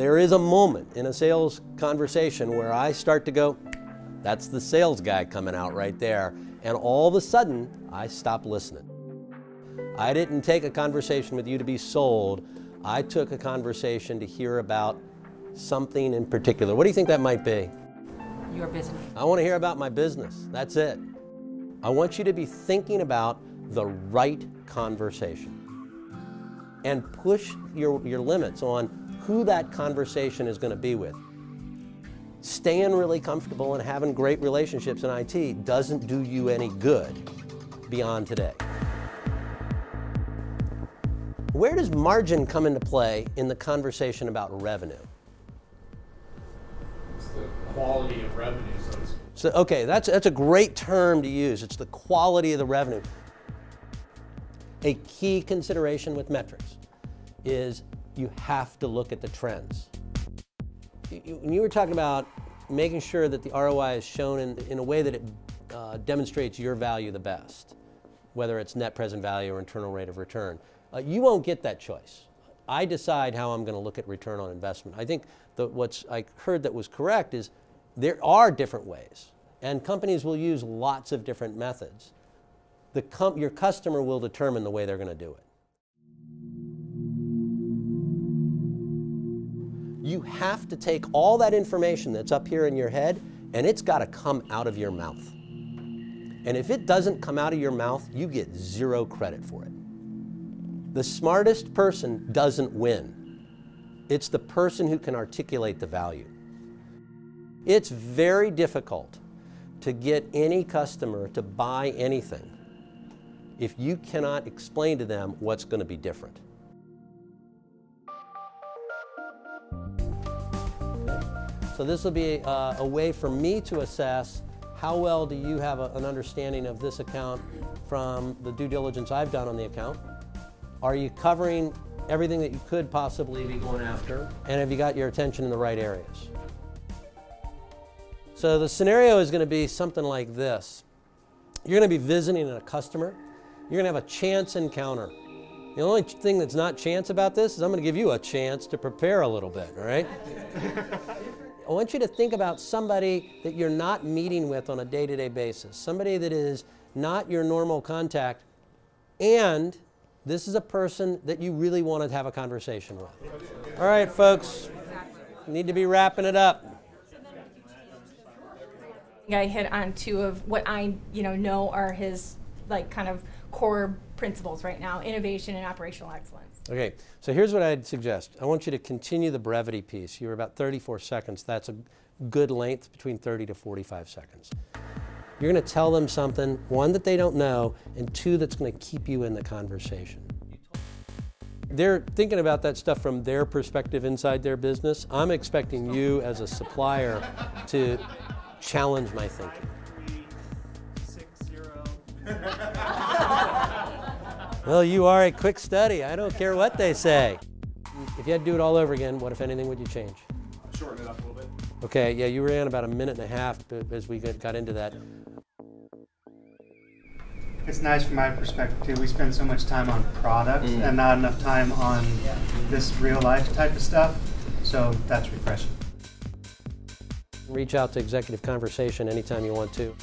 there is a moment in a sales conversation where I start to go, that's the sales guy coming out right there. And all of a sudden, I stop listening. I didn't take a conversation with you to be sold. I took a conversation to hear about something in particular. What do you think that might be? Your business. I want to hear about my business. That's it. I want you to be thinking about the right conversation and push your limits on who that conversation is going to be with. Staying really comfortable and having great relationships in IT doesn't do you any good beyond today. Where does margin come into play in the conversation about revenue? It's the quality of revenue, so to speak. So, okay, that's a great term to use. It's the quality of the revenue. A key consideration with metrics is you have to look at the trends. When you were talking about making sure that the ROI is shown in a way that it demonstrates your value the best, whether it's net present value or internal rate of return, you won't get that choice. I decide how I'm going to look at return on investment. I think that what I heard that was correct is there are different ways, and companies will use lots of different methods. Your customer will determine the way they're going to do it. You have to take all that information that's up here in your head, and it's got to come out of your mouth. And if it doesn't come out of your mouth, you get zero credit for it. The smartest person doesn't win. It's the person who can articulate the value. It's very difficult to get any customer to buy anything if you cannot explain to them what's going to be different. So this will be a way for me to assess how well do you have an understanding of this account from the due diligence I've done on the account. Are you covering everything that you could possibly be going after? And have you got your attention in the right areas? So the scenario is going to be something like this. You're going to be visiting a customer. You're going to have a chance encounter. The only thing that's not chance about this is I'm going to give you a chance to prepare a little bit, all right? I want you to think about somebody that you're not meeting with on a day-to-day basis, somebody that is not your normal contact, and this is a person that you really want to have a conversation with. All right, folks, need to be wrapping it up. I hit on two of what I know are his kind of core principles right now: innovation and operational excellence. Okay, so here's what I'd suggest. I want you to continue the brevity piece. You're about 34 seconds. That's a good length, between 30 to 45 seconds. You're going to tell them something, one, that they don't know, and two, that's going to keep you in the conversation. They're thinking about that stuff from their perspective inside their business. I'm expecting you as a supplier to challenge my thinking. 360. Well, you are a quick study. I don't care what they say. If you had to do it all over again, what, if anything, would you change? Shorten it up a little bit. Okay, yeah, you ran about a minute and a half as we got into that. It's nice from my perspective too. We spend so much time on products and not enough time on this real life type of stuff. So that's refreshing. Reach out to Executive Conversation anytime you want to.